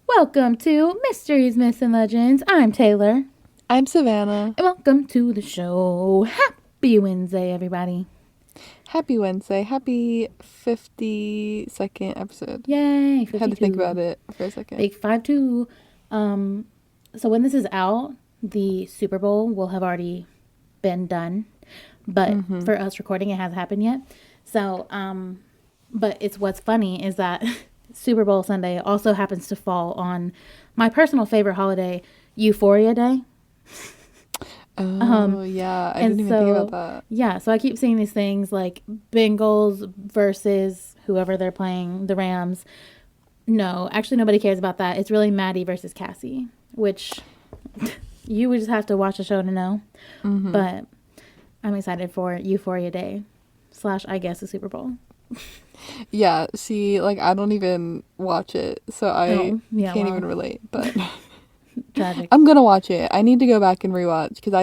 Welcome to Mysteries, Myths, and Legends. I'm Taylor. I'm Savannah. And welcome to the show. Happy Wednesday, everybody. Happy Wednesday. Happy 52nd episode. Yay, 52. Had to think about it for a second. Big 5-2. So when this is out, the Super Bowl will have already been done. But for us recording, it hasn't happened yet. So, but it's what's funny is that Super Bowl Sunday also happens to fall on my personal favorite holiday, Euphoria Day. Yeah, I didn't even think about that. Yeah, so I keep seeing these things like Bengals versus whoever they're playing, the Rams. No, actually nobody cares about that. It's really Maddie versus Cassie, which you would just have to watch the show to know. But I'm excited for Euphoria Day / I guess the Super Bowl. Yeah, see, like, I don't even watch it, so I can't even relate, but Tragic. I'm gonna watch it. I need to go back and rewatch, because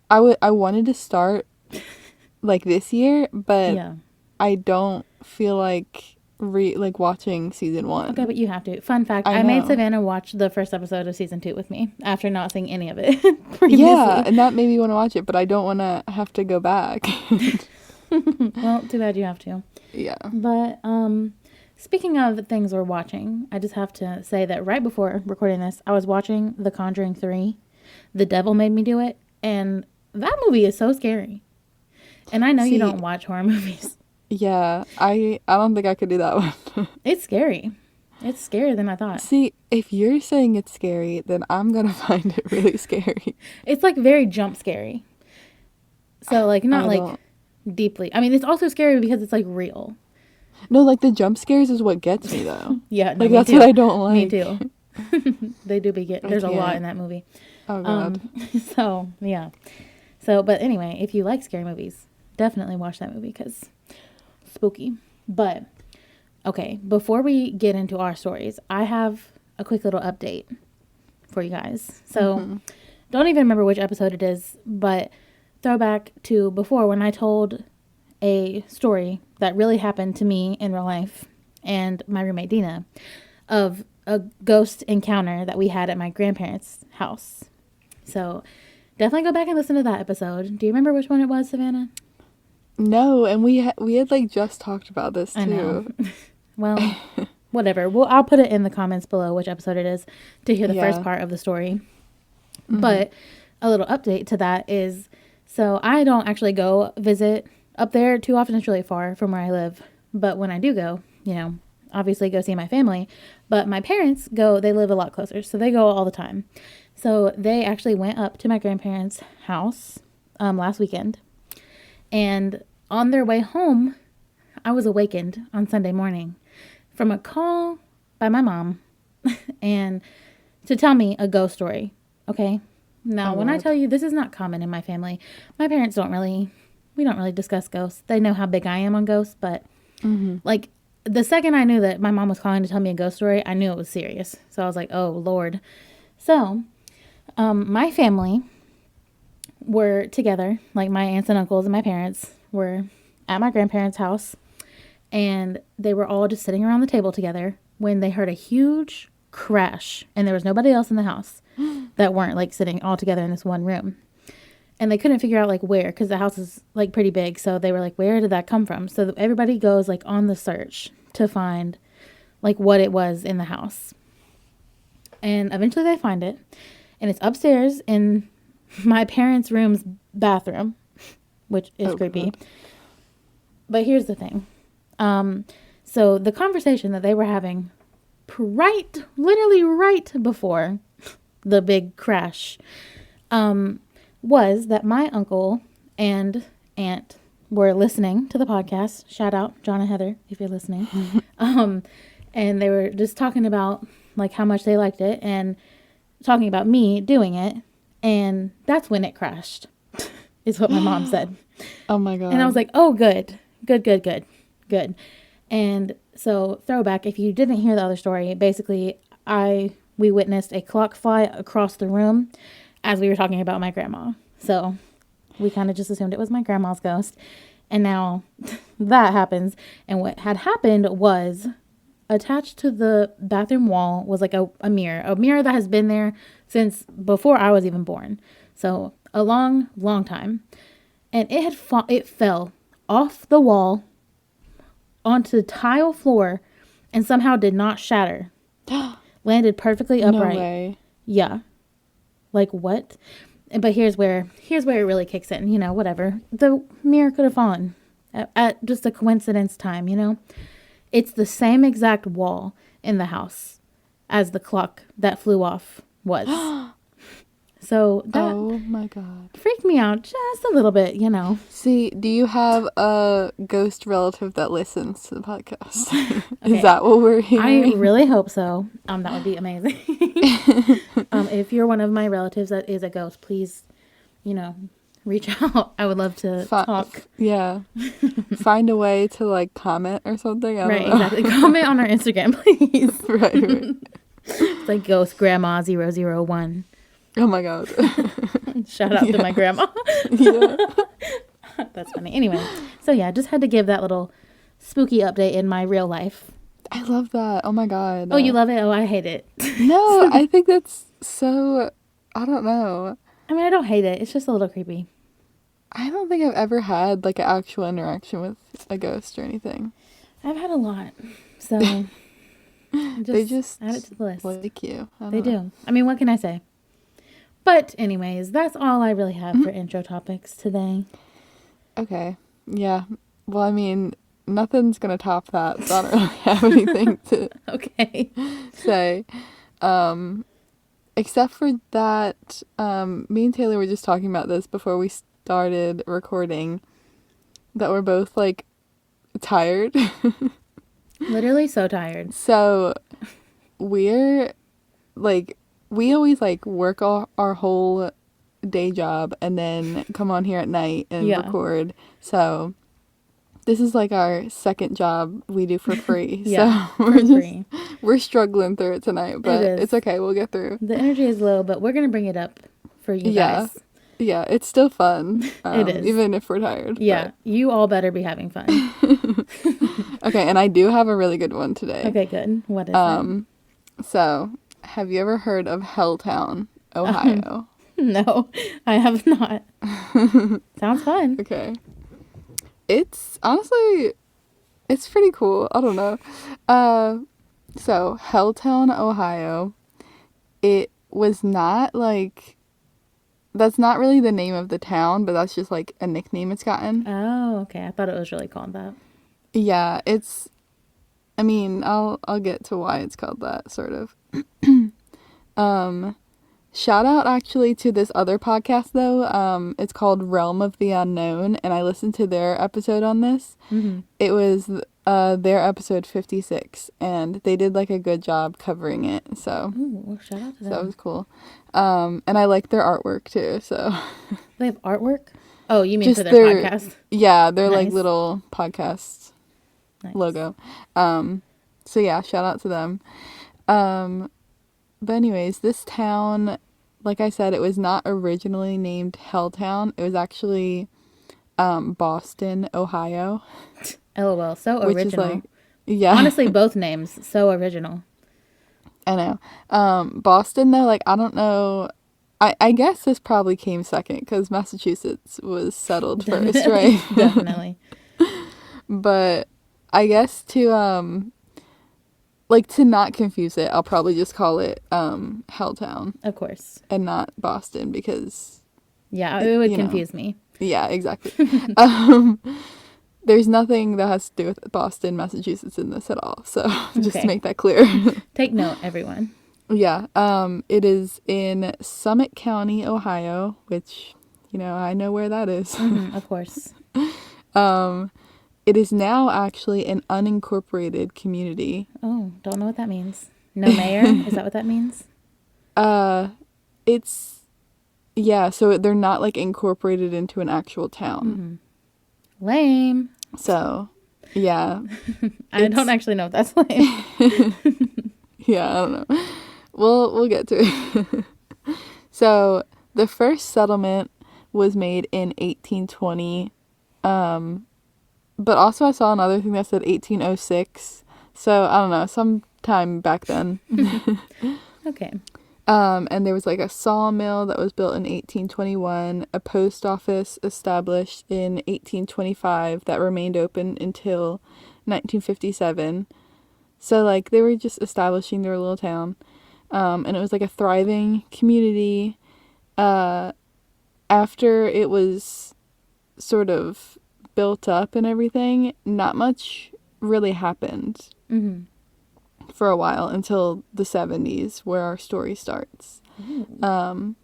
I wanted to start, like, this year, but I don't feel like watching season 1. Okay, but you have to. Fun fact, I made Savannah watch the first episode of season 2 with me after not seeing any of it previously. Yeah, and that made me want to watch it, but I don't want to have to go back. Well, too bad you have to. Yeah. But speaking of things we're watching, I just have to say that right before recording this, I was watching The Conjuring 3. The Devil Made Me Do It, and that movie is so scary. And I know you don't watch horror movies. Yeah, I don't think I could do that one. It's scary. It's scarier than I thought. See, if you're saying it's scary, then I'm going to find it really scary. It's like very jump scary. So like not like deeply. I mean, it's also scary because it's like real. No, like the jump scares is what gets me though. Yeah, no, like that's what I don't like. Me too. They do there's a lot in that movie. Oh god. So yeah. So but anyway, if you like scary movies, definitely watch that movie because spooky. But okay, before we get into our stories, I have a quick little update for you guys. So don't even remember which episode it is, but throwback to before when I told a story that really happened to me in real life and my roommate Dina of a ghost encounter that we had at my grandparents' house. So definitely go back and listen to that episode. Do you remember which one it was, Savannah? No, and we had like just talked about this too. I know. Well, whatever. Well, I'll put it in the comments below which episode it is to hear the first part of the story. But a little update to that is, so I don't actually go visit up there too often. It's really far from where I live. But when I do go, obviously go see my family. But my parents they live a lot closer. So they go all the time. So they actually went up to my grandparents' house last weekend. And on their way home, I was awakened on Sunday morning from a call by my mom and to tell me a ghost story. Okay. Now, when I tell you this is not common in my family, my parents we don't really discuss ghosts. They know how big I am on ghosts, but like the second I knew that my mom was calling to tell me a ghost story, I knew it was serious. So I was like, oh Lord. So, my family were together, like my aunts and uncles and my parents were at my grandparents' house, and they were all just sitting around the table together when they heard a huge crash, and there was nobody else in the house that weren't like sitting all together in this one room. And they couldn't figure out like where, because the house is like pretty big. So they were like, where did that come from? So everybody goes like on the search to find like what it was in the house. And eventually they find it. And it's upstairs in my parents' room's bathroom, which is creepy. God. But here's the thing. So the conversation that they were having literally right before the big crash, was that my uncle and aunt were listening to the podcast. Shout out John and Heather if you're listening. And they were just talking about like how much they liked it and talking about me doing it. And that's when it crashed, is what my mom said. Oh my God. And I was like, oh, good. And so throwback, if you didn't hear the other story, basically we witnessed a clock fly across the room as we were talking about my grandma. So we kind of just assumed it was my grandma's ghost. And now that happens. And what had happened was attached to the bathroom wall was like a mirror that has been there since before I was even born. So a long, long time. And it fell off the wall onto the tile floor and somehow did not shatter. Landed perfectly upright. No way. Yeah. Like what? But here's where it really kicks in, you know, whatever. The mirror could have fallen at just a coincidence time, you know. It's the same exact wall in the house as the clock that flew off was. So that oh my God. freaked me out just a little bit, you know. See, do you have a ghost relative that listens to the podcast? Okay. Is that what we're hearing? I really hope so. That would be amazing. If you're one of my relatives that is a ghost, please, you know, reach out. I would love to talk. Yeah. Find a way to like comment or something. I don't know. Exactly. Comment on our Instagram, please. Right. It's like Ghost Grandma 001. Oh my God. Shout out to my grandma. Yeah. That's funny. Anyway, so yeah, just had to give that little spooky update in my real life. I love that. Oh my God. Oh, you love it? Oh, I hate it. No, I think that's so, I don't know. I mean, I don't hate it. It's just a little creepy. I don't think I've ever had like an actual interaction with a ghost or anything. I've had a lot. So they just add it to the list. Like you. They do. I mean, what can I say? But anyways, that's all I really have for intro topics today. Okay. Yeah. Well, I mean, nothing's going to top that, so I don't really have anything to say. Except for that, me and Taylor were just talking about this before we started recording, that we're both, like, tired. Literally so tired. So, we're, like, we always, like, work our whole day job and then come on here at night and record. So, this is, like, our second job we do for free. So, we're struggling through it tonight, but it's okay. We'll get through. The energy is low, but we're going to bring it up for you guys. Yeah, it's still fun. It is. Even if we're tired. Yeah, but you all better be having fun. Okay, and I do have a really good one today. Okay, good. What is it? So, have you ever heard of Helltown, Ohio? No, I have not. Sounds fun. Okay. It's, honestly, it's pretty cool. I don't know. So, Helltown, Ohio, it was not, like, that's not really the name of the town, but that's just, like, a nickname it's gotten. Oh, okay. I thought it was really called that. Yeah, it's, I mean, I'll get to why it's called that, sort of. Shout out actually to this other podcast though. It's called Realm of the Unknown, and I listened to their episode on this. Mm-hmm. It was their episode 56, and they did like a good job covering it. So, ooh, shout out to them. So that was cool. And I like their artwork too. So they have artwork? Oh, you mean just for their podcast? Yeah, their like little podcast logo. So yeah, shout out to them. But anyways, this town, like I said, it was not originally named Helltown. It was actually Boston, Ohio. LOL, so original. Which is like, yeah. Honestly, both names, so original. I know. Boston, though, like, I don't know. I guess this probably came second because Massachusetts was settled first, right? Definitely. But I guess to not confuse it, I'll probably just call it Helltown. Of course. And not Boston because... Yeah, it would confuse me. Yeah, exactly. There's nothing that has to do with Boston, Massachusetts in this at all. So just to make that clear. Take note, everyone. Yeah. It is in Summit County, Ohio, which, I know where that is. Mm-hmm, of course. It is now actually an unincorporated community. Oh, don't know what that means. No mayor? Is that what that means? It's, yeah, so they're not, like, incorporated into an actual town. Mm-hmm. Lame. So, yeah. I don't actually know if that's lame. Yeah, I don't know. We'll get to it. So, the first settlement was made in 1820, but also I saw another thing that said 1806, So, I don't know, sometime back then. Okay. And there was like a sawmill that was built in 1821, a post office established in 1825 that remained open until 1957. So, like, they were just establishing their little town. And it was like a thriving community. After it was sort of built up and everything, not much really happened for a while until the 70s, where our story starts. But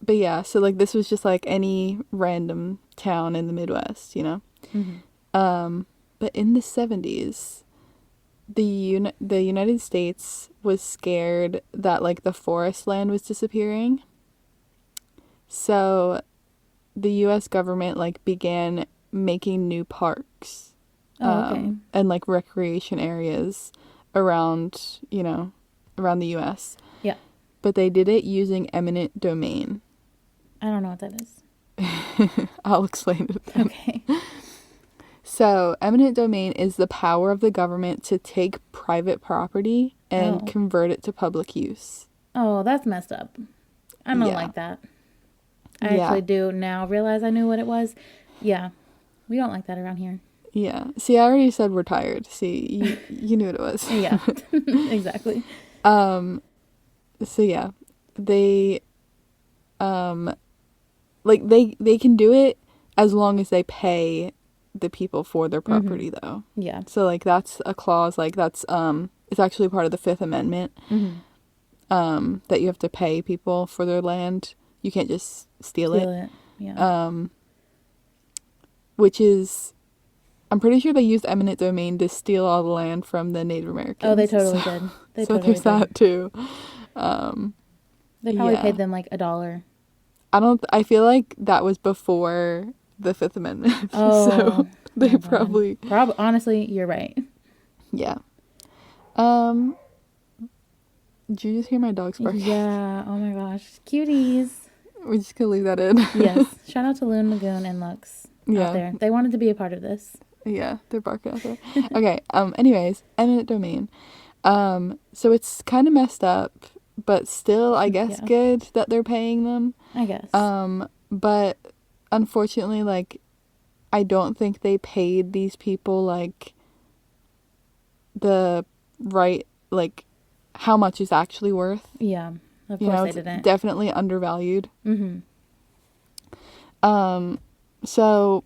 yeah, so like this was just like any random town in the Midwest, you know? But in the 70s, the United States was scared that like the forest land was disappearing. So the US government like began making new parks and like recreation areas around, you know, around the US. Yeah. But they did it using eminent domain. I don't know what that is. I'll explain it then. Okay. So, eminent domain is the power of the government to take private property and convert it to public use. Oh, that's messed up. I don't like that. I actually do now realize I knew what it was. Yeah. We don't like that around here. Yeah. See, I already said we're tired. See, you knew what it was. Yeah. Exactly. So yeah. They like they can do it as long as they pay the people for their property though. Yeah. So like that's a clause, like that's it's actually part of the Fifth Amendment. That you have to pay people for their land. You can't just steal it. Yeah. Which is, I'm pretty sure they used eminent domain to steal all the land from the Native Americans. Oh, they totally did. They so totally there's that too. They probably paid them like $1. I feel like that was before the Fifth Amendment. Oh, so they probably. Honestly, you're right. Yeah. Did you just hear my dogs barking? Yeah. Oh my gosh. Cuties. We're just gonna leave that in. Yes. Shout out to Loon Lagoon and Lux out there. They wanted to be a part of this. Yeah, they're barking out there. Okay. Anyways, eminent domain. So it's kind of messed up, but still, I guess, good that they're paying them. I guess. But unfortunately, like, I don't think they paid these people like the right, like, how much is actually worth. Yeah, of course they didn't. Definitely undervalued. So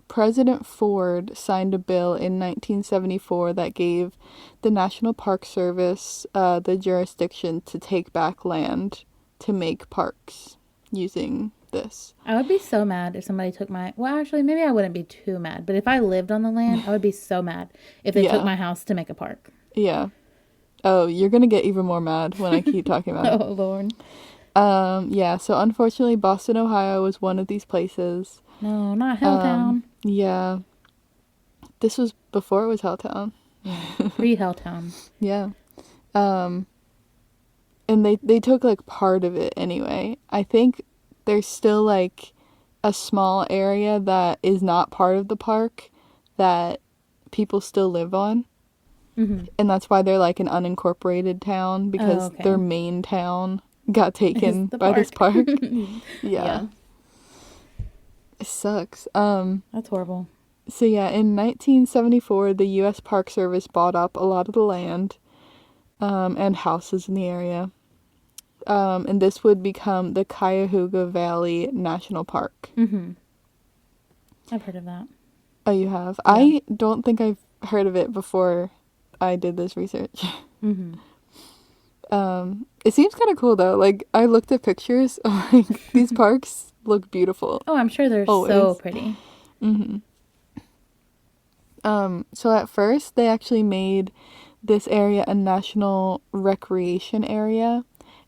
President Ford signed a bill in 1974 that gave the National Park Service the jurisdiction to take back land to make parks using this. I would be so mad if somebody took my... Well, actually, maybe I wouldn't be too mad. But if I lived on the land, I would be so mad if they took my house to make a park. Yeah. Oh, you're going to get even more mad when I keep talking about it. Oh, Lord. Yeah, so unfortunately, Boston, Ohio was one of these places. No, not Helltown. Yeah. This was before it was Helltown. Yeah, pre-Helltown. Yeah. And they took, like, part of it anyway. I think there's still, like, a small area that is not part of the park that people still live on. And that's why they're, like, an unincorporated town, because their main town got taken by this park. Yeah. It sucks. That's horrible. So yeah, in 1974, the U.S. Park Service bought up a lot of the land and houses in the area. And this would become the Cuyahoga Valley National Park. I've heard of that. Oh, you have? Yeah. I don't think I've heard of it before I did this research. It seems kind of cool though. Like, I looked at pictures. Like, these parks look beautiful. Oh, I'm sure they're so pretty. So at first they actually made this area a national recreation area,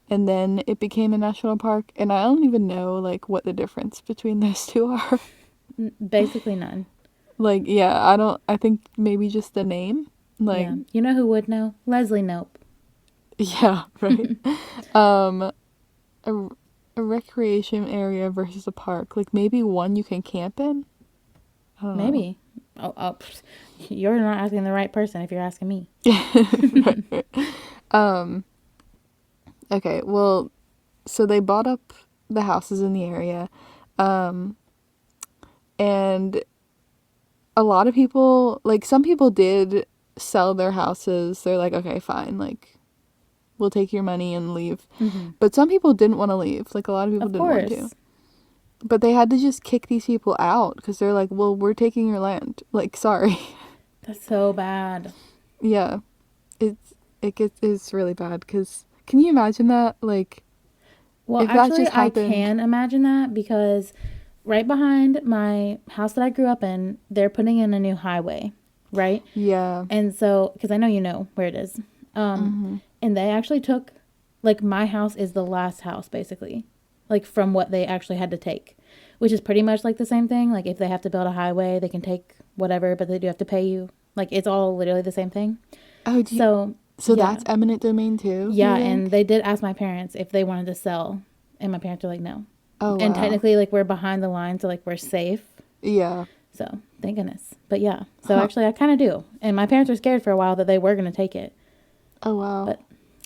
and then it became a national park, and I don't even know like what the difference between those two are. Basically none. Like, yeah, I think maybe just the name. Like, yeah. You know who would know? Leslie Knope. Yeah, right. A recreation area versus a park. Like, maybe one you can camp in? I don't know. Maybe. You're not asking the right person if you're asking me. Okay, well, so they bought up the houses in the area, and a lot of people, like, some people did sell their houses. They're like, okay, fine, like, we'll take your money and leave. Mm-hmm. But some people didn't want to leave. Like, a lot of people didn't want to. But they had to just kick these people out because they're like, well, we're taking your land. Like, sorry. That's so bad. Yeah. It's really bad because can you imagine that? Like, well, if actually, that just happened... I can imagine that because right behind my house that I grew up in, they're putting in a new highway, right? Yeah. And so, because I know you know where it is. And they actually took, like, my house is the last house, basically. Like, from what they actually had to take. Which is pretty much, like, the same thing. Like, if they have to build a highway, they can take whatever, but they do have to pay you. Like, it's all literally the same thing. Oh, So yeah. that's eminent domain too? Yeah, and they did ask my parents if they wanted to sell. And my parents were like, no. Oh, wow. And technically, like, we're behind the line, so, like, we're safe. Yeah. So, thank goodness. But, yeah. So, actually, I kind of do. And my parents were scared for a while that they were going to take it. Oh, wow. But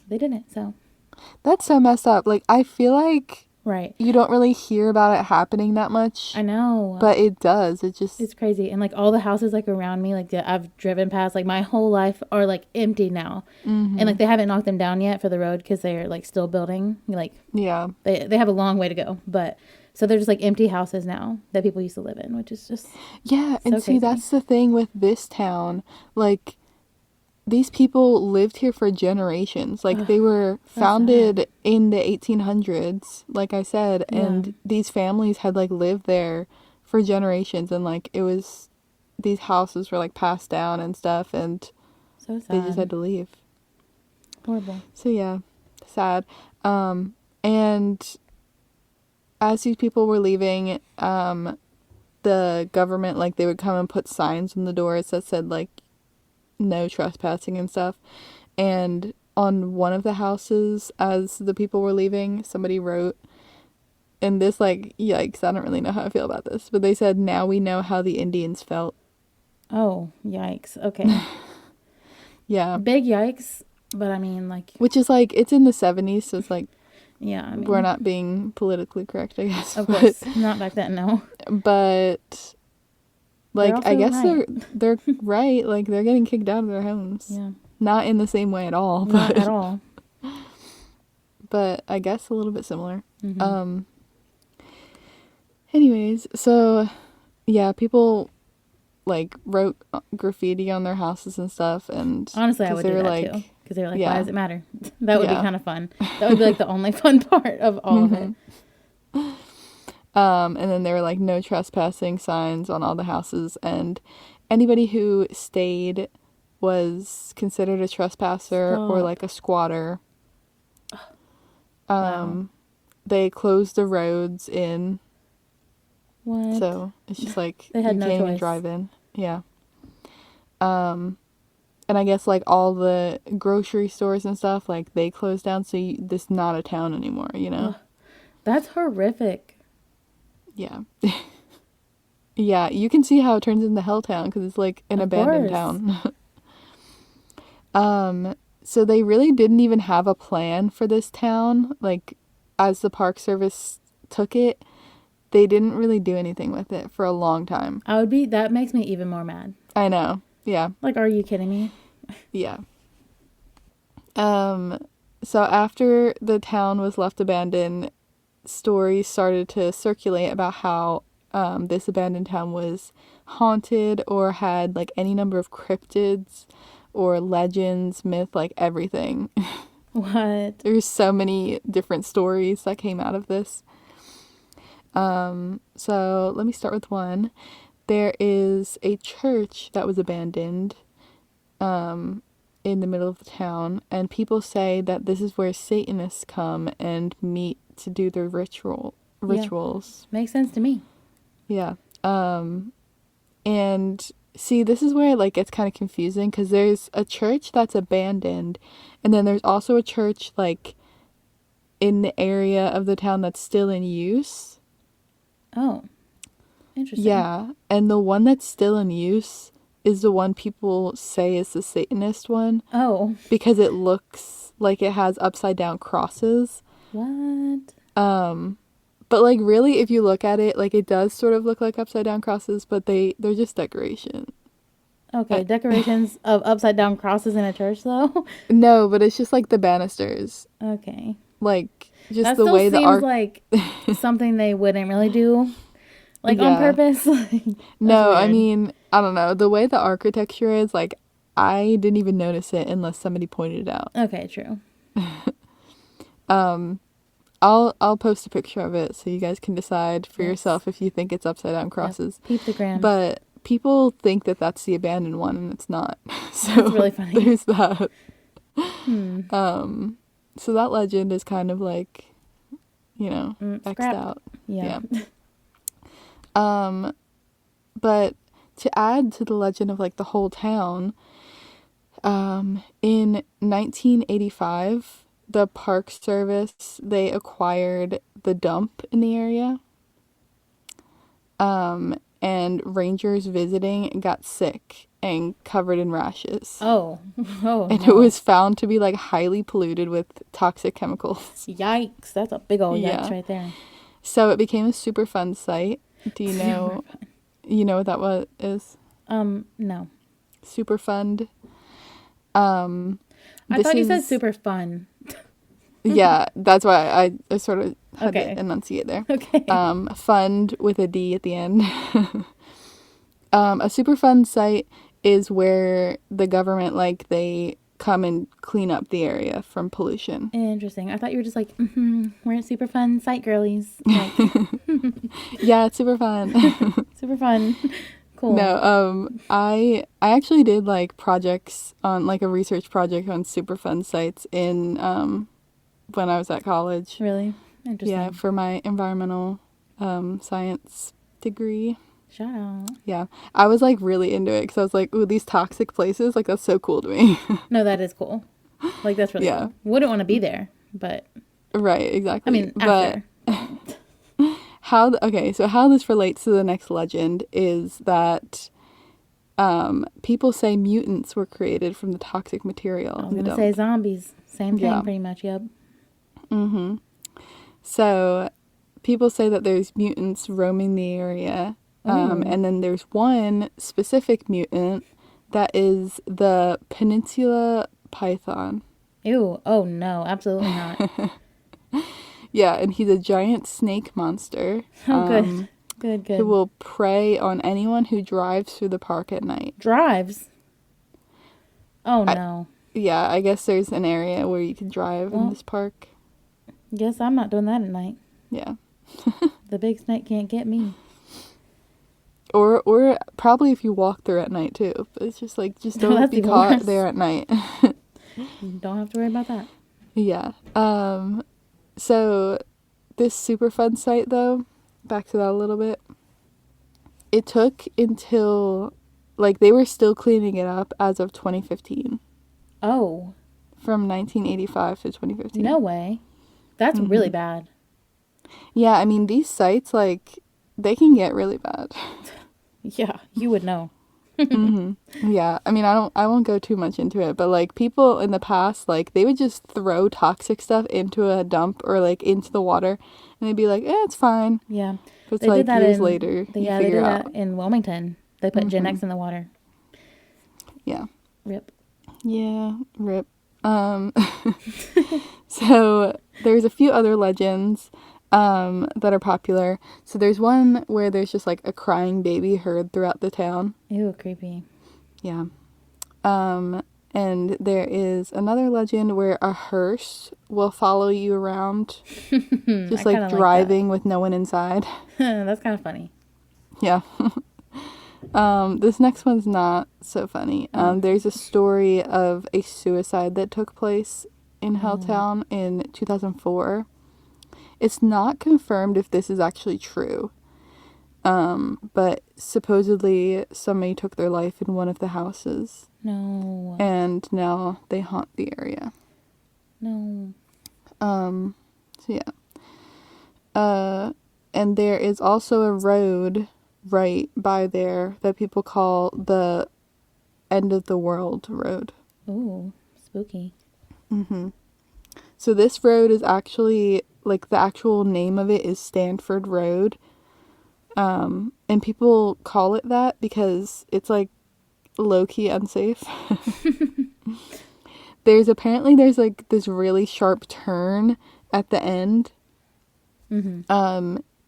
they didn't, so. That's so messed up. Like, I feel like... Right. You don't really hear about it happening that much. I know. But it does. It's crazy. And, like, all the houses, like, around me, like, I've driven past, like, my whole life are, like, empty now. And, like, they haven't knocked them down yet for the road because they're, like, still building. Like, yeah. They have a long way to go. But, so they're just, like, empty houses now that people used to live in, which is just Yeah, and so see, crazy. that's the thing with this town. Like, these people lived here for generations. Like, they were founded in the 1800s, like I said, and these families had, like, lived there for generations, and, like, it was, these houses were, like, passed down and stuff, and so sad. They just had to leave. Horrible. So, yeah, sad. And as these people were leaving, the government, like, they would come and put signs on the doors that said, like, no trespassing and stuff. And on one of the houses, as the people were leaving, somebody wrote, and this, like, yikes, I don't really know how I feel about this, but they said, now we know how the Indians felt. Oh, yikes. Okay. Yeah. Big yikes, but I mean, like... Which is, like, it's in the 70s, so it's, like... Yeah, I mean... We're not being politically correct, I guess. Of course. Not back then, no. But... Like, I guess right. they're right. Like, they're getting kicked out of their homes. Yeah. Not in the same way at all. Not at all. But I guess a little bit similar. Anyways, so, yeah, people, like, wrote graffiti on their houses and stuff. And honestly, I would do that, like, too. Because they were like, why does it matter? That would be kind of fun. That would be, like, the only fun part of all of it. And then there were, like, no trespassing signs on all the houses, and anybody who stayed was considered a trespasser or, like, a squatter. Wow. They closed the roads in. What? So it's just, like, they had you no can't choice. even drive in. Yeah. And I guess, like, all the grocery stores and stuff, like, they closed down, so this is not a town anymore, you know? That's horrific. Yeah. Yeah, you can see how it turns into Helltown because it's, like, an abandoned town. So they really didn't even have a plan for this town. Like, as the Park Service took it, they didn't really do anything with it for a long time. That makes me even more mad. I know. Yeah. Like, are you kidding me? Yeah. So after the town was left abandoned, stories started to circulate about how this abandoned town was haunted or had, like, any number of cryptids or legends, myth, like, everything. What? There's so many different stories that came out of this. So let me start with one. There is a church that was abandoned in the middle of the town, and people say that this is where Satanists come and meet to do their rituals. Yeah. Makes sense to me. Yeah. And see, this is where, like, it's kind of confusing because there's a church that's abandoned, and then there's also a church, like, in the area of the town that's still in use. Oh, Interesting. Yeah, and the one that's still in use is the one people say is the Satanist one. Oh. Because it looks like it has upside down crosses. What? But like really, if you look at it, like it does sort of look like upside down crosses, but they're just decoration. Okay, decorations of upside down crosses in a church, though. No, but it's just like the banisters. Okay. Like just That the still way the seems like something they wouldn't really do, like on purpose. No, I weird. mean, I don't know. The way the architecture is, like, I didn't even notice it unless somebody pointed it out. Okay, true. I'll post a picture of it so you guys can decide for yourself if you think it's upside down crosses. Yep. Peep the gram. But people think that that's the abandoned one, and it's not. So that's really funny. There's that. So that legend is kind of like, you know, X'd out. Yeah. But to add to the legend of like the whole town, in 1985, the Park Service, they acquired the dump in the area. And rangers visiting got sick and covered in rashes. Oh. And it was found to be like highly polluted with toxic chemicals. Yikes. That's a big old yikes right there. So it became a super fun site. Do you know what that is? No. Super fund. I thought you said super fun. Yeah, that's why I sort of had to enunciate there. Okay. Fund with a D at the end. A super fun site is where the government, like, they come and clean up the area from pollution. Interesting. I thought you were just like, we're at super fun site girlies. Like, yeah, it's super fun. Super fun. Cool. No, I actually did like projects on like a research project on super fun sites in when I was at college. Really? Interesting. Yeah, for my environmental science degree. Shout out. Yeah, I was like really into it because I was like, ooh, these toxic places, like that's so cool to me. No, that is cool. Like that's really cool. Wouldn't want to be there, but right, exactly. I mean, after. How this relates to the next legend is that people say mutants were created from the toxic material. I was going to say zombies. Same thing, pretty much, yep. Mm-hmm. So people say that there's mutants roaming the area. And then there's one specific mutant that is the peninsula python. Ew. Oh, no. Absolutely not. Yeah, and he's a giant snake monster. Oh, good. Good. Who will prey on anyone who drives through the park at night. Drives? Oh, no. I guess there's an area where you can drive in this park. Guess I'm not doing that at night. Yeah. The big snake can't get me. Or probably if you walk there at night, too. But it's just like, don't be caught there at night. You don't have to worry about that. Yeah. So this super fun site, though, back to that a little bit, it took until, like, they were still cleaning it up as of 2015. Oh. From 1985 to 2015. No way. That's really bad. Yeah, I mean, these sites, like, they can get really bad. Yeah, you would know. Yeah, I mean, I won't go too much into it, but like people in the past, like they would just throw toxic stuff into a dump or like into the water, and they'd be like, "it's fine." Yeah, but it's like years later, they did that in Wilmington. They put Gen X in the water. Yeah. Rip. Yeah, rip. So there's a few other legends that are popular. So there's one where there's just like a crying baby heard throughout the town. Ew, creepy. Yeah. And there is another legend where a hearse will follow you around, just like driving with no one inside. That's kind of funny. Yeah. This next one's not so funny. There's a story of a suicide that took place in Helltown in 2004. It's not confirmed if this is actually true. But supposedly somebody took their life in one of the houses. No. And now they haunt the area. No. So yeah. And there is also a road right by there that people call the End of the World Road. Ooh, spooky. Mm-hmm. So this road is actually, like, the actual name of it is Stanford Road. And people call it that because it's, like, low-key unsafe. There's like this really sharp turn at the end. Mm-hmm.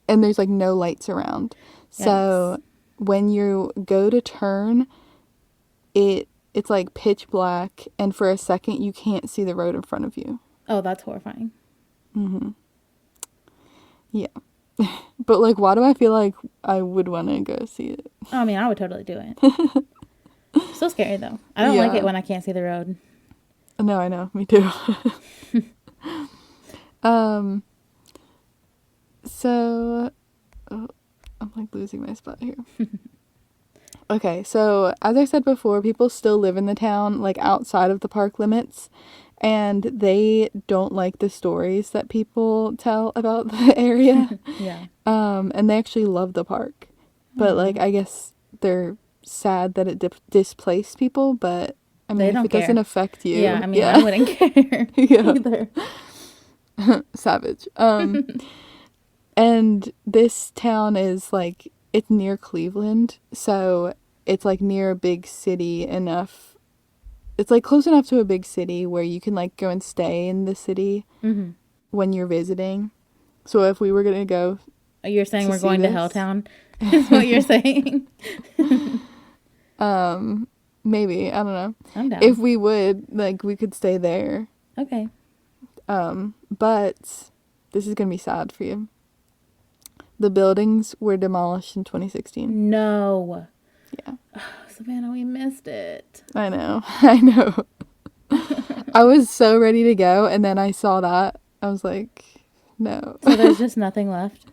And there's like no lights around. Yikes. So when you go to turn, it's like pitch black, and for a second you can't see the road in front of you. Oh, that's horrifying. Mm-hmm. Yeah. But like, why do I feel like I would want to go see it? I mean, I would totally do it. So scary though. I don't like it when I can't see the road. No, I know. Me too. So, I'm like losing my spot here. Okay, so as I said before, people still live in the town, like outside of the park limits, and they don't like the stories that people tell about the area. Yeah. And they actually love the park, but like, I guess they're sad that it displaced people, but I mean, if it doesn't affect you. Yeah, I mean, I wouldn't care either. Savage. And this town is like, it's near Cleveland, so it's like near a big city enough. It's like close enough to a big city where you can like go and stay in the city when you're visiting. So if we were going to go. You're saying we're going to Helltown? Is what you're saying? Maybe. I don't know. I'm down. If we would, like, we could stay there. Okay. But this is going to be sad for you. The buildings were demolished in 2016. No. Yeah. Oh, Savannah, we missed it. I know. I know. I was so ready to go, and then I saw that. I was like, no. So there's just nothing left?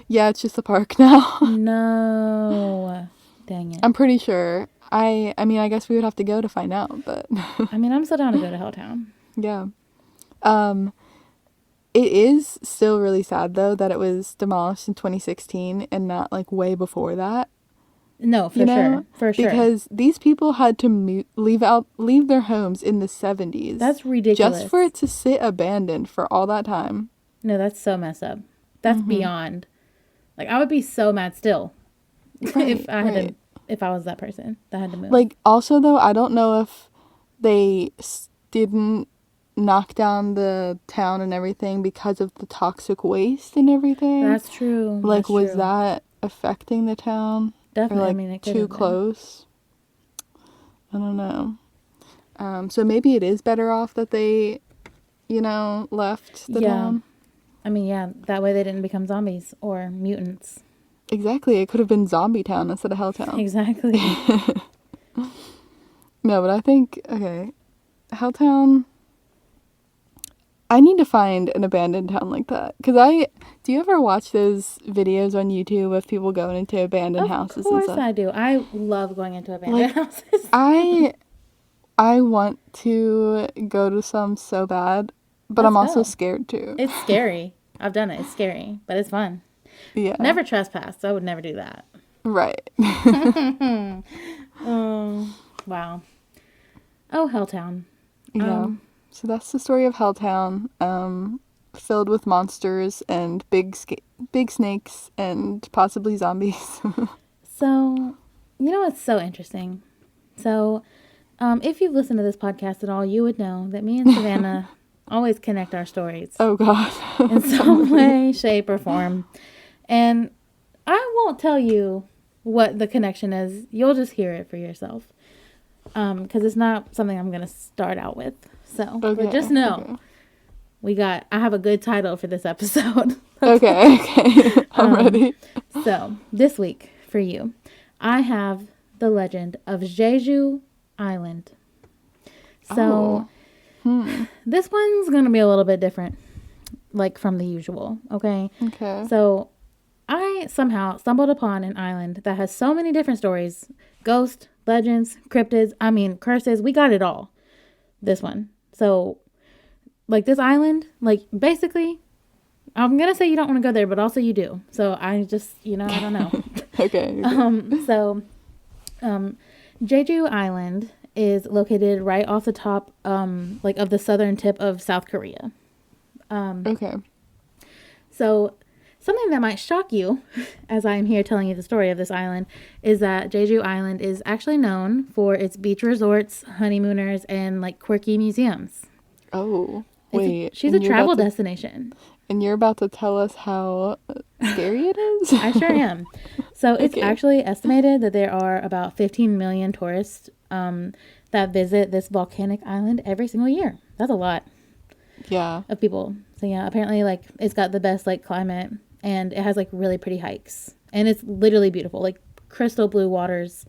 Yeah, it's just the park now. No. Dang it. I'm pretty sure. I mean, I guess we would have to go to find out, but... I mean, I'm still down to go to Helltown. Yeah. It is still really sad, though, that it was demolished in 2016 and not, like, way before that. No, for sure. For sure. Because these people had to leave their homes in the 70s. That's ridiculous. Just for it to sit abandoned for all that time. No, that's so messed up. That's beyond. Like, I would be so mad still. Right, if I was that person that had to move. Like, also, though, I don't know if they didn't knock down the town and everything because of the toxic waste and everything. That's true. Like, was that affecting the town? Definitely. Or, like, I mean, it could too close? I don't know. So maybe it is better off that they, left the town. I mean, yeah, that way they didn't become zombies or mutants. Exactly. It could have been Zombie Town instead of Helltown. Exactly. No, but I think, okay, Helltown, I need to find an abandoned town like that. Because do you ever watch those videos on YouTube of people going into abandoned houses and stuff? Of course I do. I love going into abandoned houses. I want to go to some so bad, but I'm also scared too. It's scary. I've done it. It's scary, but it's fun. Yeah. Never trespass. I would never do that. Right. Wow. Oh, Helltown. Yeah. So that's the story of Helltown, filled with monsters and big snakes and possibly zombies. So, what's so interesting? So, if you've listened to this podcast at all, you would know that me and Savannah always connect our stories. Oh, God. In some way, shape, or form. And I won't tell you what the connection is. You'll just hear it for yourself. Because it's not something I'm going to start out with. So, but just know, I have a good title for this episode. Okay. I'm ready. So, this week, for you, I have the legend of Jeju Island. So, this one's going to be a little bit different, like from the usual, okay? Okay. So, I somehow stumbled upon an island that has so many different stories. Ghosts, legends, cryptids, curses. We got it all. This one. So, like this island, like basically, I'm going to say you don't want to go there, but also you do. So, I just, I don't know. Okay. So, Jeju Island is located right off the top, like of the southern tip of South Korea. Okay. So, something that might shock you, as I am here telling you the story of this island, is that Jeju Island is actually known for its beach resorts, honeymooners, and like quirky museums. Oh, wait. She's a travel destination. And you're about to tell us how scary it is? I sure am. So it's actually estimated that there are about 15 million tourists that visit this volcanic island every single year. That's a lot. Yeah. Of people. So yeah, apparently like it's got the best like climate, and it has like really pretty hikes, and it's literally beautiful, like crystal blue waters.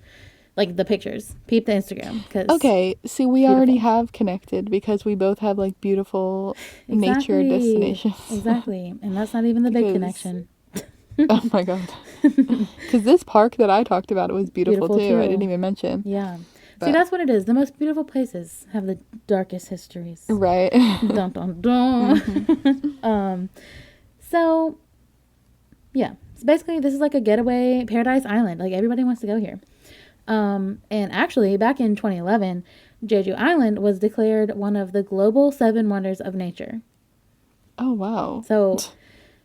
Like the pictures. Peep the Instagram. Okay, see, we already have connected because we both have like beautiful nature destinations. Exactly. And that's not even the big connection. Oh my God. Because this park that I talked about, it was beautiful too. I didn't even mention. Yeah. But see, that's what it is. The most beautiful places have the darkest histories. Right. Dun dun dun. Mm-hmm. So, yeah. So basically, this is like a getaway paradise island. Like everybody wants to go here. And actually, back in 2011, Jeju Island was declared one of the global 7 wonders of nature. Oh, wow. So,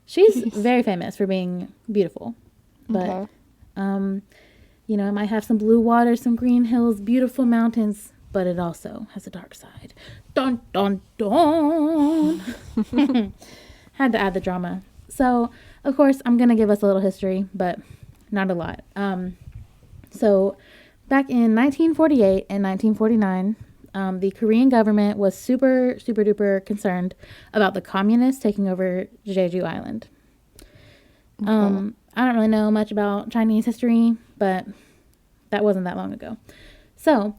she's very famous for being beautiful. But, you know, it might have some blue water, some green hills, beautiful mountains, but it also has a dark side. Dun, dun, dun! Had to add the drama. So, of course, I'm going to give us a little history, but not a lot. So, back in 1948 and 1949, the Korean government was super, super duper concerned about the communists taking over Jeju Island. I don't really know much about Chinese history, but that wasn't that long ago. So,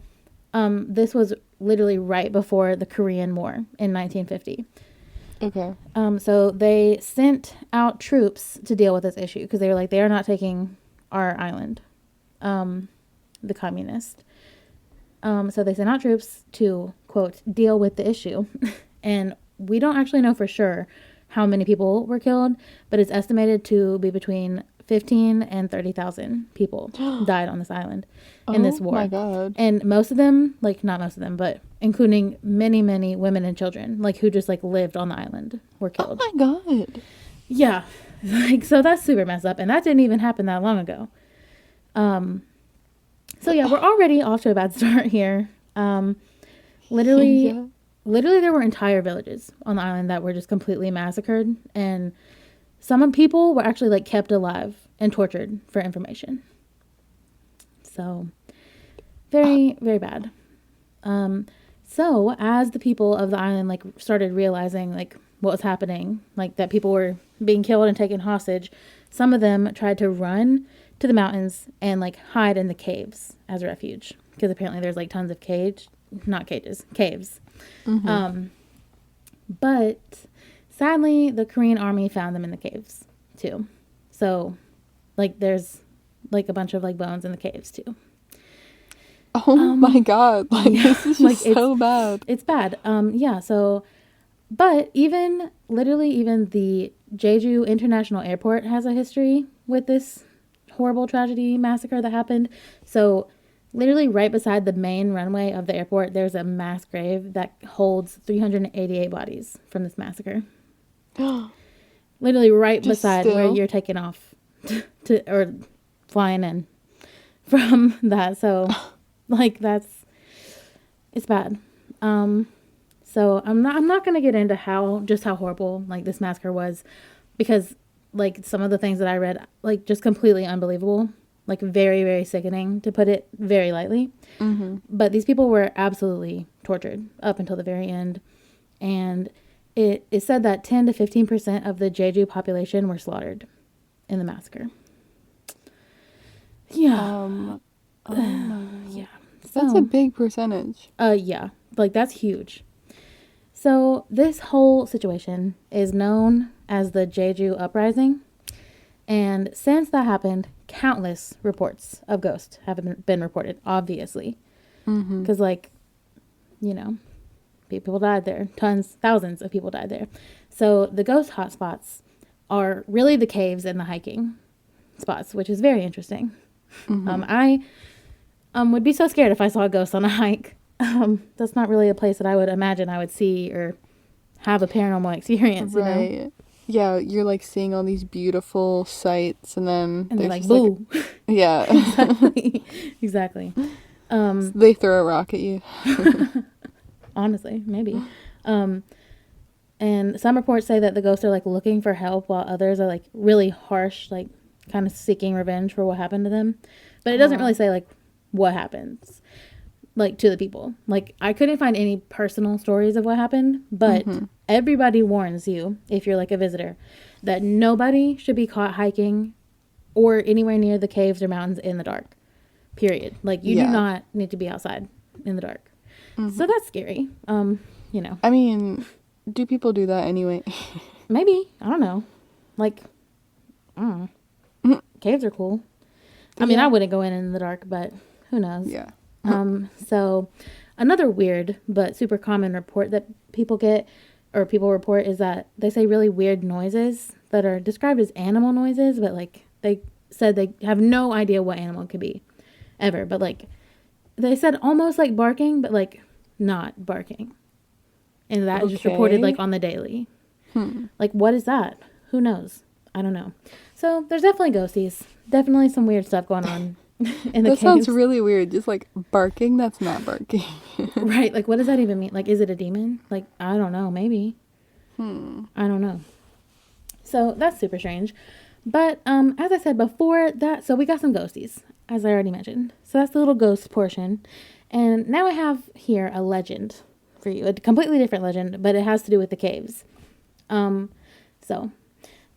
this was literally right before the Korean War in 1950. Okay. So they sent out troops to deal with this issue because they were like, they are not taking our island. The communist. So they sent out troops to, quote, deal with the issue. And we don't actually know for sure how many people were killed, but it's estimated to be between 15 and 30,000 people died on this island in this war. Oh my God. And most of them, like not most of them, but including many, many women and children, like who just like lived on the island, were killed. Oh my God. Yeah. Like, so that's super messed up. And that didn't even happen that long ago. So yeah, we're already off to a bad start here. Literally there were entire villages on the island that were just completely massacred, and some people were actually like kept alive and tortured for information. So very, very bad. So as the people of the island like started realizing like what was happening, like that people were being killed and taken hostage, some of them tried to run to the mountains and like hide in the caves as a refuge, because apparently there's like tons of caves. Mm-hmm. But sadly the Korean army found them in the caves too. So like there's like a bunch of like bones in the caves too. Oh my God. Like this is like so bad. It's bad. Yeah. So, but even the Jeju International Airport has a history with this horrible tragedy massacre that happened. So literally right beside the main runway of the airport, there's a mass grave that holds 388 bodies from this massacre. Literally right beside where you're taking off or flying in from that. So like it's bad. So I'm not going to get into how horrible like this massacre was, because like some of the things that I read, like just completely unbelievable, like very, very sickening, to put it very lightly. Mm-hmm. But these people were absolutely tortured up until the very end. And it is said that 10 to 15% of the Jeju population were slaughtered in the massacre. Yeah. Yeah. So, that's a big percentage. Yeah. Like that's huge. So this whole situation is known as the Jeju Uprising. And since that happened, countless reports of ghosts have been reported, obviously. Because, like, you know, people died there. Thousands of people died there. So the ghost hotspots are really the caves and the hiking. spots, which is very interesting. I would be so scared if I saw a ghost on a hike. That's not really a place that I would imagine I would see or have a paranormal experience, you know? Yeah, you're like seeing all these beautiful sights and then they're like, boo. Like, yeah. Exactly. They throw a rock at you. Honestly, maybe. And some reports say that the ghosts are like looking for help while others are like really harsh, like kind of seeking revenge for what happened to them. But it doesn't really say like what happens like to the people. Like I couldn't find any personal stories of what happened, but everybody warns you, if you're like a visitor, that nobody should be caught hiking or anywhere near the caves or mountains in the dark. Period. Like you do not need to be outside in the dark. So that's scary. You know. I mean, do people do that anyway? Maybe. I don't know. Like, I don't know. Caves are cool. I mean, I wouldn't go in the dark, but who knows? Yeah. So another weird but super common report that people get or people report is that they say really weird noises that are described as animal noises, but like they said they have no idea what animal it could be ever. But like they said almost like barking, but like not barking. And that is just reported like on the daily. Like what is that? Who knows? I don't know. So there's definitely ghosties. Definitely some weird stuff going on in the caves. That sounds really weird. Just like barking, that's not barking. Right. Like what does that even mean? Like is it a demon? Like I don't know. Maybe. I don't know. So that's super strange. But as I said before that, so we got some ghosties, as I already mentioned. So that's the little ghost portion. And now I have here a legend for you. A completely different legend, but it has to do with the caves. So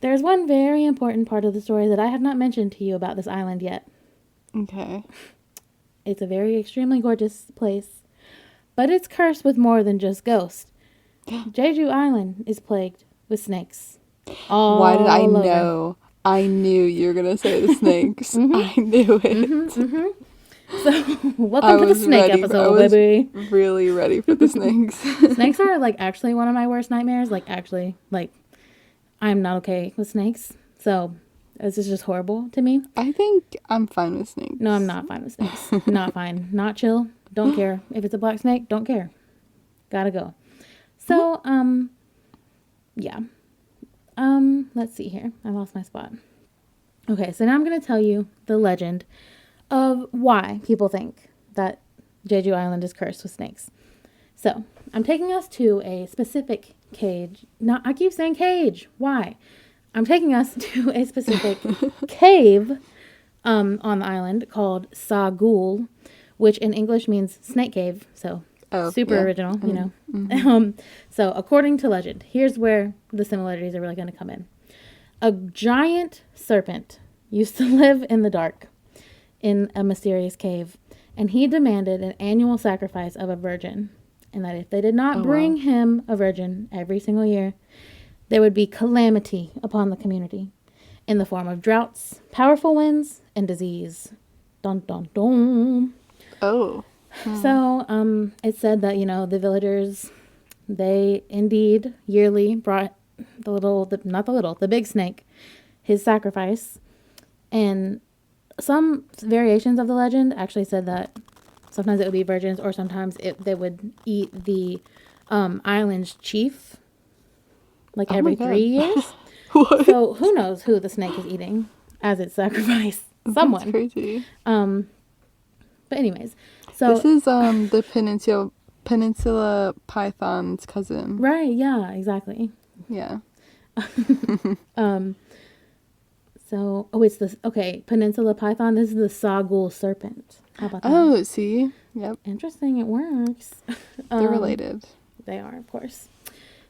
there's one very important part of the story that I have not mentioned to you about this island yet. Okay. It's a very extremely gorgeous place, but it's cursed with more than just ghosts. Jeju Island is plagued with snakes. Why did I know? I knew you were going to say the snakes. I knew it. So, welcome to the snake episode, baby. Really ready for the snakes. Snakes are, like, actually one of my worst nightmares. Like, actually, like, I'm not okay with snakes. So, this is just horrible to me. I think I'm fine with snakes. No, I'm not fine with snakes. Not fine. Not chill. Don't care. If it's a black snake, don't care. Gotta go. So, yeah. Let's see here. I lost my spot. Okay, so now I'm going to tell you the legend of why people think that Jeju Island is cursed with snakes. So, I'm taking us to a specific cage. No, I keep saying cage. Why? I'm taking us to a specific cave on the island called Sagul, which in English means snake cave. So, super original, you know. So, according to legend, here's where the similarities are really going to come in. A giant serpent used to live in the dark in a mysterious cave, and he demanded an annual sacrifice of a virgin, and that if they did not bring him a virgin every single year, there would be calamity upon the community in the form of droughts, powerful winds, and disease. Dun, dun, dun. Oh. So, it said that, you know, the villagers, they indeed yearly brought the big snake, his sacrifice. And some variations of the legend actually said that sometimes it would be virgins or sometimes they would eat the island's chief, like every 3 years. What? So who knows who the snake is eating as its sacrifice? Someone. That's crazy. But anyways, so this is the peninsula python's cousin. Right, yeah, exactly. Yeah. So, peninsula python. This is the Sagul Serpent. How about that? Oh, see? Yep. Interesting, it works. They're related. They are, of course.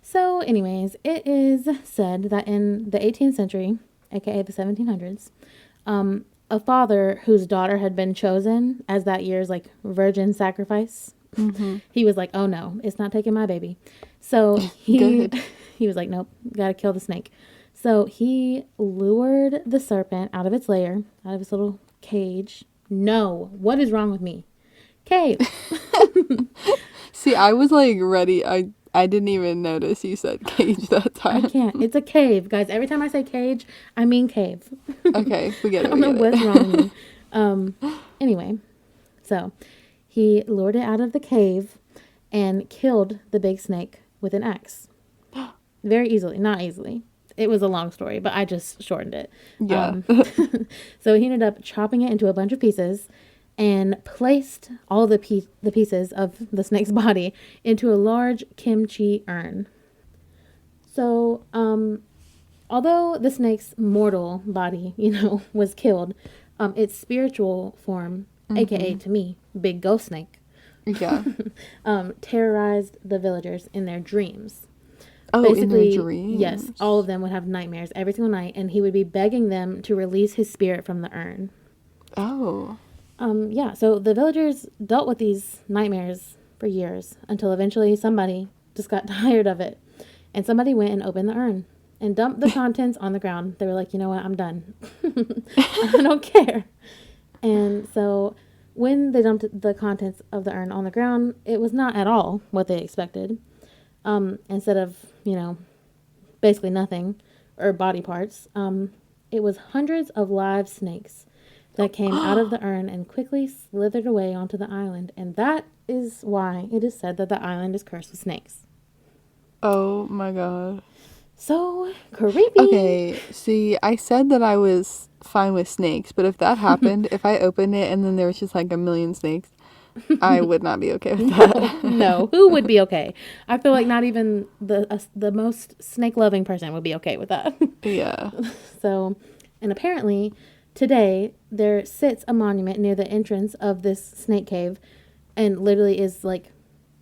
So, anyways, it is said that in the 18th century, aka the 1700s, a father whose daughter had been chosen as that year's, like, virgin sacrifice, he was like, oh no, it's not taking my baby. So, he was like, nope, gotta kill the snake. So he lured the serpent out of its lair, out of its little cage. No, what is wrong with me? Cave. See, I was like ready. I I didn't even notice you said cage that time. I can't. It's a cave, guys. Every time I say cage, I mean cave. Okay, we get it. I don't know what's wrong with me. Anyway, so he lured it out of the cave and killed the big snake with an axe. Very easily. Not easily. It was a long story, but I just shortened it. Yeah. So he ended up chopping it into a bunch of pieces and placed all the pieces of the snake's body into a large kimchi urn. So, although the snake's mortal body, was killed, its spiritual form, aka to me, big ghost snake, Yeah. terrorized the villagers in their dreams. Oh, Basically, in their dreams? Yes, all of them would have nightmares every single night, and he would be begging them to release his spirit from the urn. Oh. Yeah, so the villagers dealt with these nightmares for years until eventually somebody just got tired of it. And somebody went and opened the urn and dumped the contents on the ground. They were like, you know what, I'm done. I don't care. And so when they dumped the contents of the urn on the ground, it was not at all what they expected. Instead of, basically nothing or body parts, it was hundreds of live snakes that came out of the urn and quickly slithered away onto the island. And that is why it is said that the island is cursed with snakes. Oh my god. So creepy. Okay, see, I said that I was fine with snakes, but if that happened, if I opened it and then there was just like a million snakes, I would not be okay with that. No, who would be okay? I feel like not even the most snake-loving person would be okay with that. Yeah. So, and apparently today there sits a monument near the entrance of this snake cave and literally is like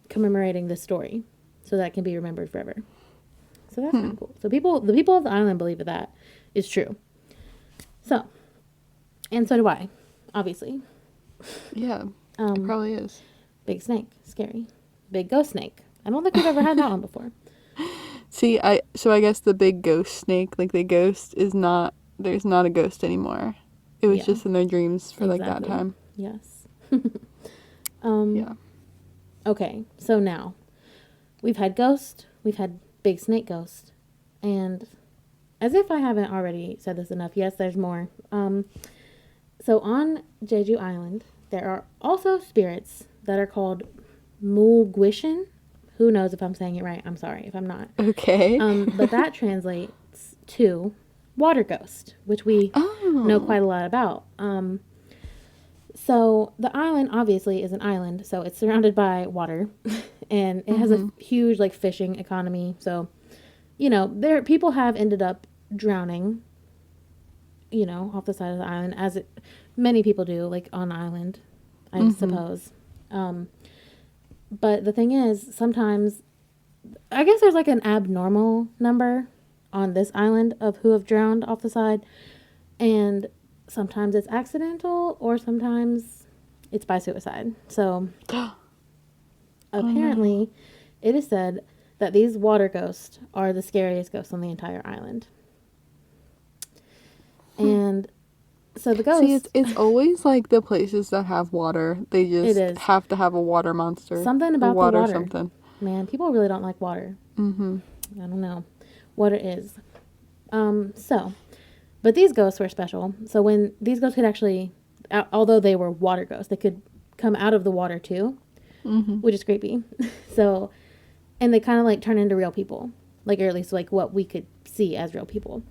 commemorating this story so that can be remembered forever. So that's kind of cool. So the people of the island believe that is true. So, and so do I, obviously. Yeah. It probably is. Big snake, scary. Big ghost snake. I don't think we've ever had that one before. See, I guess the big ghost snake, like the ghost is not, there's not a ghost anymore. It was just in their dreams for like that time. Yes. Yeah. Okay, so now we've had ghost, we've had big snake ghost, and as if I haven't already said this enough, yes, there's more. So on Jeju Island, there are also spirits that are called Mulguishin. Who knows if I'm saying it right? I'm sorry if I'm not. Okay. But that translates to water ghost, which we know quite a lot about. So the island obviously is an island, so it's surrounded by water, and it has a huge like fishing economy. So, there people have ended up drowning, off the side of the island, as many people do, like on the island, I suppose. But the thing is, sometimes, I guess there's like an abnormal number on this island of who have drowned off the side, and sometimes it's accidental or sometimes it's by suicide. So apparently it is said that these water ghosts are the scariest ghosts on the entire island. And so the ghost... See, it's always like the places that have water. They just have to have a water monster. Something about the water. Something. Man, people really don't like water. I don't know what it is. But these ghosts were special. So when these ghosts could actually, although they were water ghosts, they could come out of the water too, which is creepy. So, and they kind of like turn into real people, like, or at least like what we could see as real people.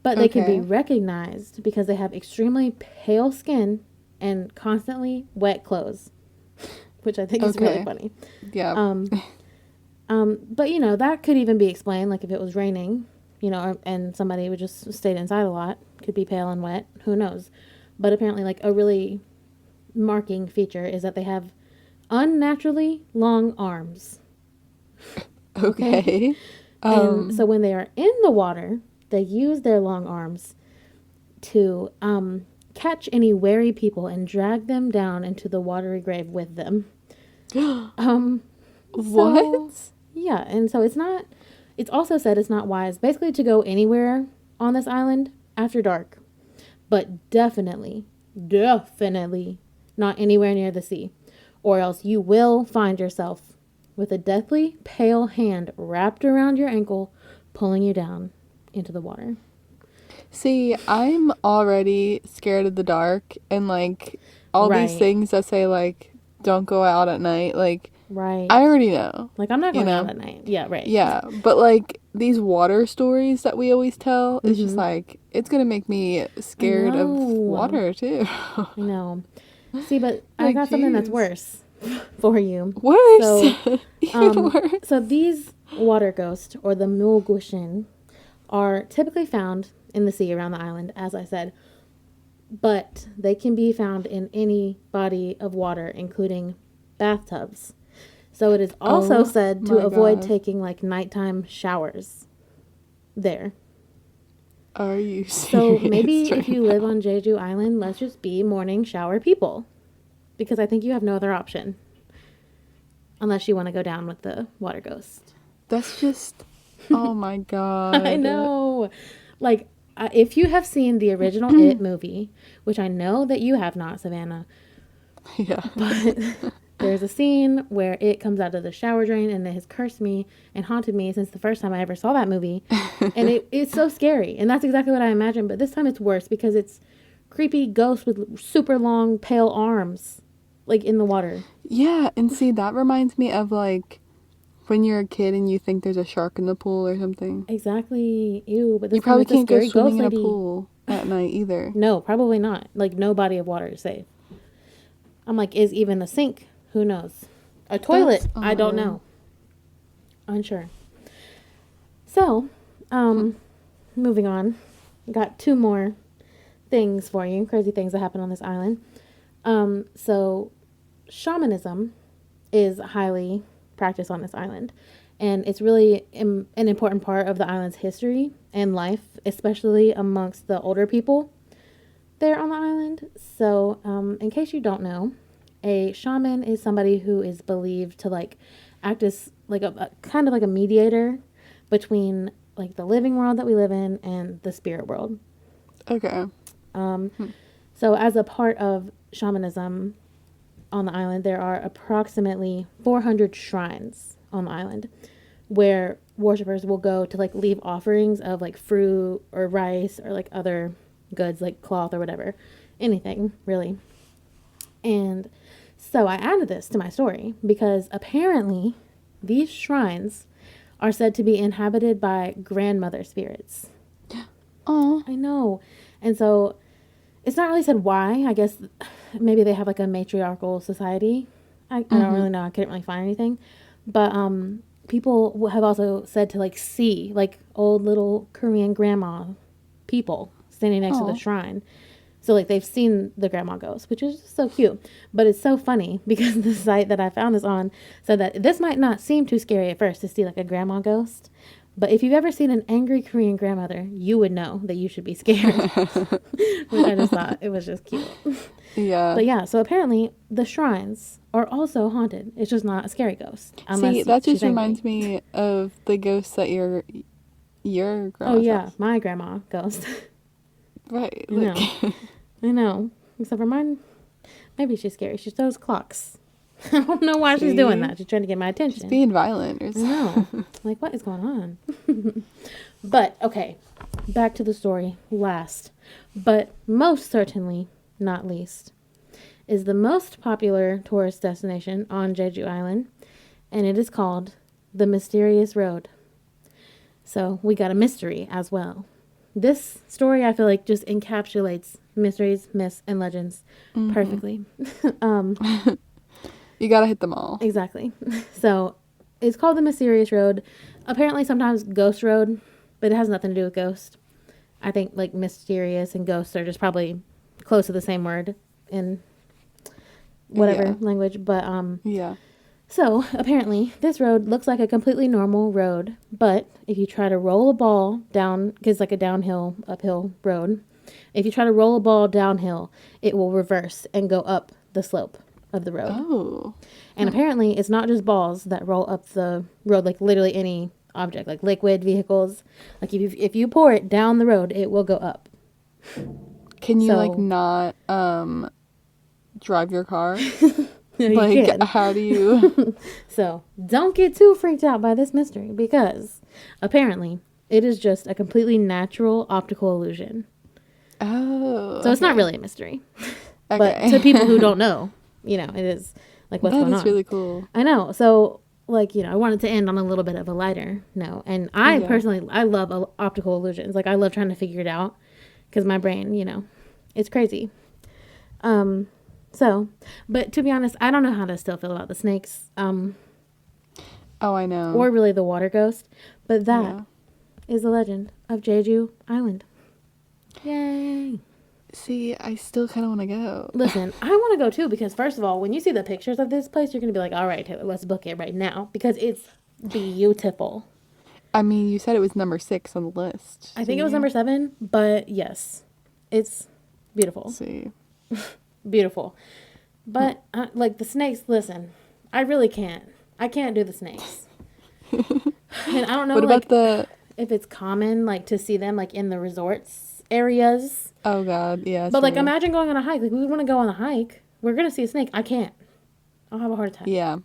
But they can be recognized because they have extremely pale skin and constantly wet clothes, which I think is really funny. Yeah. But that could even be explained, like if it was raining, and somebody would just stayed inside a lot, could be pale and wet, who knows. But apparently like a really marking feature is that they have unnaturally long arms. Okay. And so when they are in the water, they use their long arms to catch any wary people and drag them down into the watery grave with them. What? Yeah, and so it's also said it's not wise basically to go anywhere on this island after dark, but definitely not anywhere near the sea, or else you will find yourself with a deathly pale hand wrapped around your ankle, pulling you down into the water. See, I'm already scared of the dark, and like all these things that say like don't go out at night, like I already know. Like, I'm not going out at night. Yeah, right. Yeah, but like these water stories that we always tell, it's just like it's gonna make me scared of water too. I know. See, but like, I got something that's worse for you. Worse? So, even worse. So these water ghosts, or the Mulgushin, are typically found in the sea around the island, as I said. But they can be found in any body of water, including bathtubs. So it is also said to avoid taking like nighttime showers there. Are you serious? So maybe if you live on Jeju Island, let's just be morning shower people. Because I think you have no other option. Unless you want to go down with the water ghost. That's just, oh my God. I know. Like, if you have seen the original It movie, which I know that you have not, Savannah. Yeah. But there's a scene where it comes out of the shower drain, and it has cursed me and haunted me since the first time I ever saw that movie. And it's so scary. And that's exactly what I imagined. But this time it's worse because it's creepy ghosts with super long, pale arms, like in the water. Yeah. And see, that reminds me of like when you're a kid and you think there's a shark in the pool or something. Exactly. Ew. But this you probably can't go swimming in a lady. pool at night either. No, probably not. Like, no body of water is safe. I'm like, is even a sink? Who knows? A toilet? I don't know. Unsure. So, moving on. Got 2 more things for you. Crazy things that happen on this island. So, shamanism is highly practiced on this island. And it's really an important part of the island's history and life, especially amongst the older people there on the island. So, in case you don't know, a shaman is somebody who is believed to like act as like a kind of like a mediator between like the living world that we live in and the spirit world. Okay. So as a part of shamanism on the island, there are approximately 400 shrines on the island where worshipers will go to like leave offerings of like fruit or rice or like other goods like cloth or whatever, anything really. And so I added this to my story because apparently these shrines are said to be inhabited by grandmother spirits. Oh, I know. And so it's not really said why. I guess maybe they have like a matriarchal society. I don't really know. I couldn't really find anything. But people have also said to like see like old little Korean grandma people standing next to the shrine. So like they've seen the grandma ghost, which is just so cute. But it's so funny because the site that I found this on said that this might not seem too scary at first to see like a grandma ghost. But if you've ever seen an angry Korean grandmother, you would know that you should be scared. Which I just thought it was just cute. Yeah. But yeah, so apparently the shrines are also haunted. It's just not a scary ghost. See, that just reminds me of the ghosts that your grandma. Oh yeah, my grandma ghost. Right. I know. Except for mine, maybe she's scary. She throws clocks. I don't know why she's doing that. She's trying to get my attention. She's being violent or something. I know. Like, what is going on? But, okay. Back to the story. Last, but most certainly not least, is the most popular tourist destination on Jeju Island, and it is called the Mysterious Road. So, we got a mystery as well. This story, I feel like, just encapsulates mysteries, myths, and legends perfectly. You gotta hit them all. Exactly. So, it's called the Mysterious Road. Apparently, sometimes Ghost Road, but it has nothing to do with ghost. I think, like, mysterious and ghosts are just probably close to the same word in whatever language. But, yeah. So, apparently, this road looks like a completely normal road, but if you try to roll a ball down, because it's like a downhill, uphill road, if you try to roll a ball downhill, it will reverse and go up the slope of the road. Oh. And apparently, it's not just balls that roll up the road, like literally any object, like liquid, vehicles. Like if you pour it down the road, it will go up. Can you, like, not drive your car? Like, how do you... So, don't get too freaked out by this mystery, because apparently it is just a completely natural optical illusion. Oh. So, it's not really a mystery. Okay. But to people who don't know, you know, it is like, what's going on. That is really cool. I know. So, like, you know, I wanted to end on a little bit of a lighter note. And I personally, I love optical illusions. Like, I love trying to figure it out because my brain, you know, it's crazy. So, but to be honest, I don't know how to still feel about the snakes. Oh, I know. Or really the water ghost. But that is the legend of Jeju Island. Yay. See, I still kind of want to go. Listen, I want to go too because first of all, when you see the pictures of this place, you're going to be like, all right, Taylor, let's book it right now because it's beautiful. I mean, you said it was number 6 on the list. I think it was number 7, but yes, it's beautiful. Let's see. Beautiful. But like the snakes, listen, I really can't. I can't do the snakes. And I don't know what about if it's common like to see them like in the resorts areas. Oh God, yeah. But like imagine going on a hike. Like we want to go on a hike. We're going to see a snake. I can't. I'll have a heart attack. Yeah.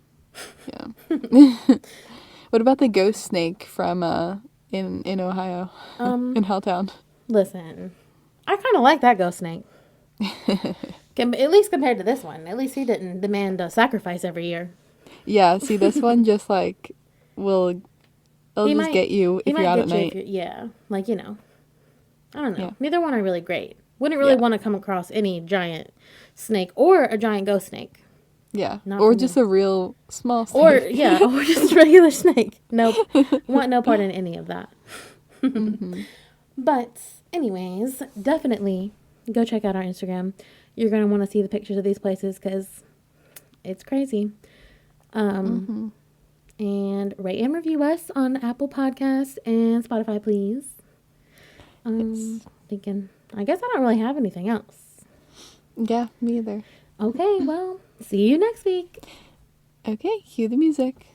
What about the ghost snake from in Ohio? In Helltown. Listen. I kind of like that ghost snake. At least compared to this one. At least he didn't demand a sacrifice every year. Yeah, see, this one just like it'll just get you if you're out at night. Like, you know. I don't know. Yeah. Neither one are really great. Wouldn't really want to come across any giant snake or a giant ghost snake. Yeah. Or just a real small snake. Or just a regular snake. Nope. Want no part in any of that. Mm-hmm. But anyways, definitely go check out our Instagram. You're going to want to see the pictures of these places because it's crazy. And rate and review us on Apple Podcasts and Spotify, please. Thinking, I guess I don't really have anything else. Yeah, me either. Okay, well, see you next week. Okay, cue the music.